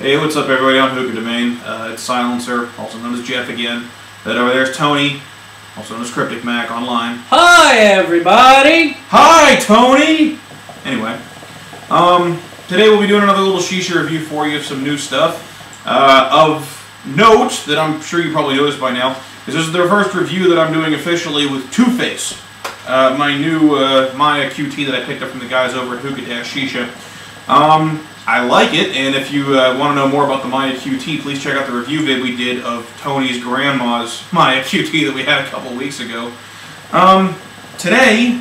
Hey, what's up everybody on Hookah Domain? It's Silencer, also known as Jeff again. That over there is Tony, also known as Cryptic Mac online. Hi everybody! Hi Tony! Anyway, today we'll be doing another little Shisha review for you of some new stuff. Of note, that I'm sure you probably noticed by now, is this is the first review that I'm doing officially with Two-Face. My new Maya QT that I picked up from the guys over at Hookah-Shisha. I like it, and if you want to know more about the Maya QT, please check out the review vid we did of Tony's grandma's Maya QT that we had a couple weeks ago. Today,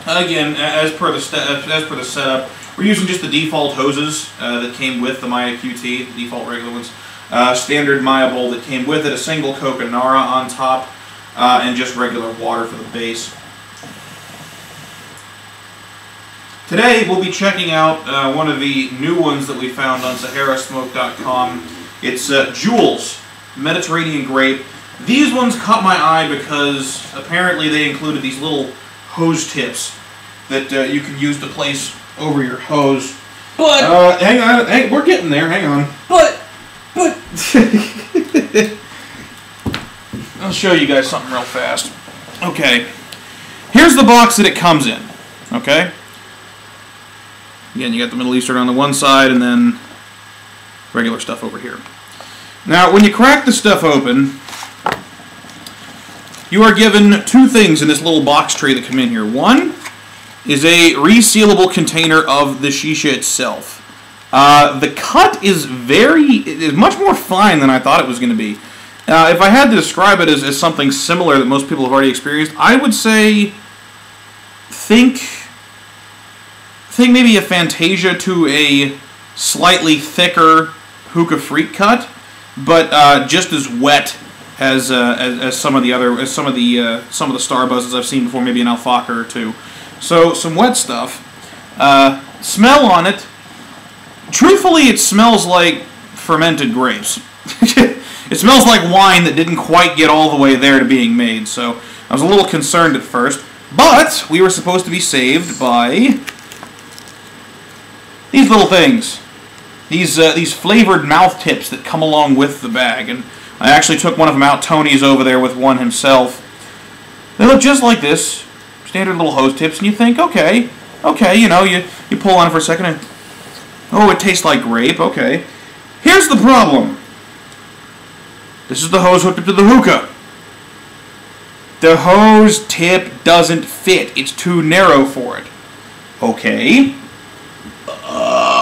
again, as per the setup, we're using just the default hoses that came with the Maya QT, the default regular ones. Standard Maya bowl that came with it, a single Coconara on top, and just regular water for the base. Today, we'll be checking out one of the new ones that we found on SaharaSmoke.com. It's Jules Mediterranean Grape. These ones caught my eye because apparently they included these little hose tips that you can use to place over your hose. But hang on, we're getting there. Hang on. But I'll show you guys something real fast. Okay, here's the box that it comes in. Okay. Again, you got the Middle Eastern on the one side, and then regular stuff over here. Now, when you crack the stuff open, you are given two things in this little box tray that come in here. One is a resealable container of the Shisha itself. The cut is much more fine than I thought it was going to be. If I had to describe it as something similar that most people have already experienced, I would say, think maybe a Fantasia to a slightly thicker Hookah Freak cut, but just as wet as some of the Star Buzzes I've seen before, maybe an Alfaka or two. So some wet stuff. Smell on it. Truthfully, it smells like fermented grapes. It smells like wine that didn't quite get all the way there to being made. So I was a little concerned at first, but we were supposed to be saved by these little things, these flavored mouth tips that come along with the bag, and I actually took one of them out. Tony's over there with one himself. They look just like this, standard little hose tips, and you think, okay, you know, you pull on it for a second, and oh, it tastes like grape. Okay, here's the problem. This is the hose hooked up to the hookah. The hose tip doesn't fit. It's too narrow for it. Okay.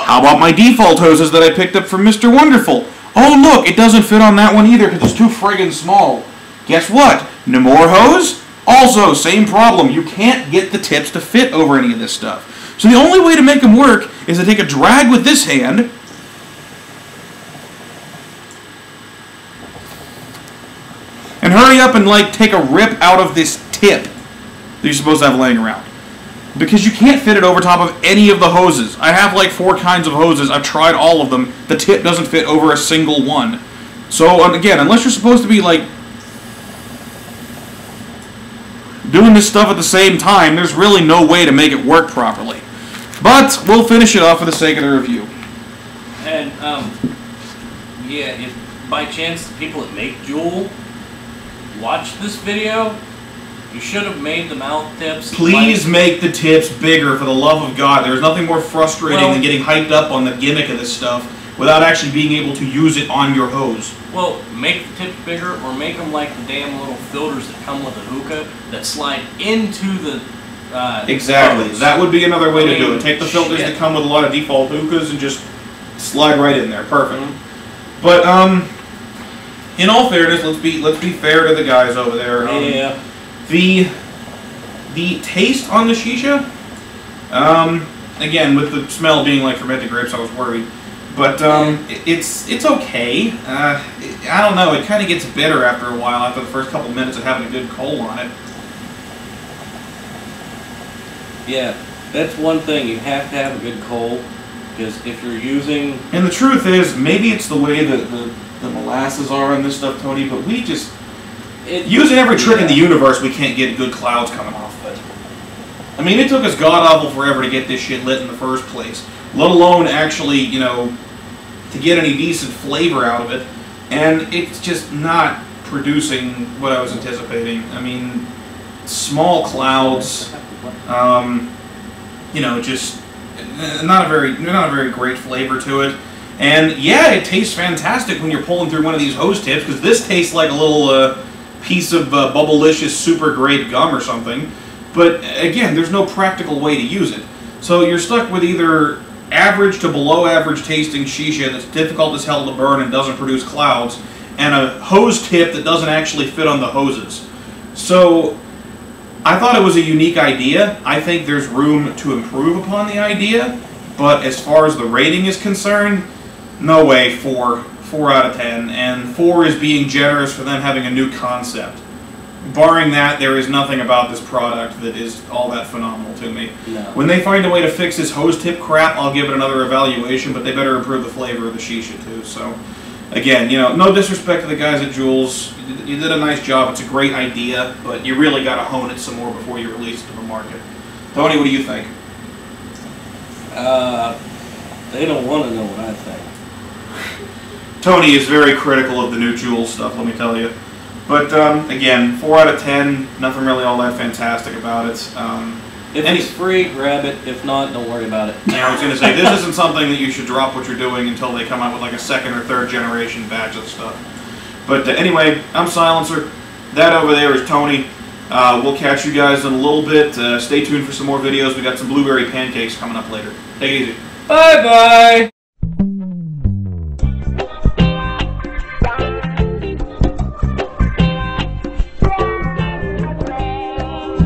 How about my default hoses that I picked up from Mr. Wonderful? Oh look, it doesn't fit on that one either because it's too friggin' small. Guess what? Namor hose? Also, same problem. You can't get the tips to fit over any of this stuff. So the only way to make them work is to take a drag with this hand and hurry up and take a rip out of this tip that you're supposed to have laying around. Because you can't fit it over top of any of the hoses. I have like 4 kinds of hoses. I've tried all of them. The tip doesn't fit over a single one. So again, unless you're supposed to be like doing this stuff at the same time, there's really no way to make it work properly. But we'll finish it off for the sake of the review. and yeah, if by chance the people that make Jewel watch this video, you should have made the mouth tips. Please make the tips bigger, for the love of God. There's nothing more frustrating than getting hyped up on the gimmick of this stuff without actually being able to use it on your hose. Well, make the tips bigger, or make them like the damn little filters that come with a hookah that slide into the exactly. hose. That would be another way to do it. Take the filters that come with a lot of default hookahs and just slide right in there. Perfect. Mm-hmm. But in all fairness, let's be fair to the guys over there. Yeah. The taste on the Shisha, again, with the smell being like fermented grapes, I was worried. But it's okay. I don't know, it kind of gets bitter after a while, after the first couple minutes of having a good coal on it. Yeah, that's one thing. You have to have a good coal, because if you're using... And the truth is, maybe it's the way that the molasses are on this stuff, Tony, but we just... using every trick in the universe, we can't get good clouds coming off of it. I mean, it took us god-awful forever to get this shit lit in the first place. Let alone actually, you know, to get any decent flavor out of it, and it's just not producing what I was anticipating. I mean, small clouds, you know, just not a very great flavor to it. And yeah, it tastes fantastic when you're pulling through one of these hose tips, because this tastes like a little piece of Bubblicious super great gum or something. But again, there's no practical way to use it. So you're stuck with either average to below average tasting shisha that's difficult as hell to burn and doesn't produce clouds, and a hose tip that doesn't actually fit on the hoses. So I thought it was a unique idea. I think there's room to improve upon the idea, but as far as the rating is concerned, no way. 4 out of 10, and 4 is being generous for them having a new concept. Barring that, there is nothing about this product that is all that phenomenal to me. No. When they find a way to fix this hose tip crap, I'll give it another evaluation, but they better improve the flavor of the shisha too. So, again, you know, no disrespect to the guys at Jules. You did a nice job. It's a great idea, but you really got to hone it some more before you release it to the market. Tony, what do you think? They don't want to know what I think. Tony is very critical of the new Jules stuff, let me tell you. But, again, 4 out of 10, nothing really all that fantastic about it. If it's free, grab it. If not, don't worry about it. Yeah, I was going to say, this isn't something that you should drop what you're doing until they come out with like a second or third generation batch of stuff. But anyway, I'm Silencer. That over there is Tony. We'll catch you guys in a little bit. Stay tuned for some more videos. We got some blueberry pancakes coming up later. Take it easy. Bye-bye.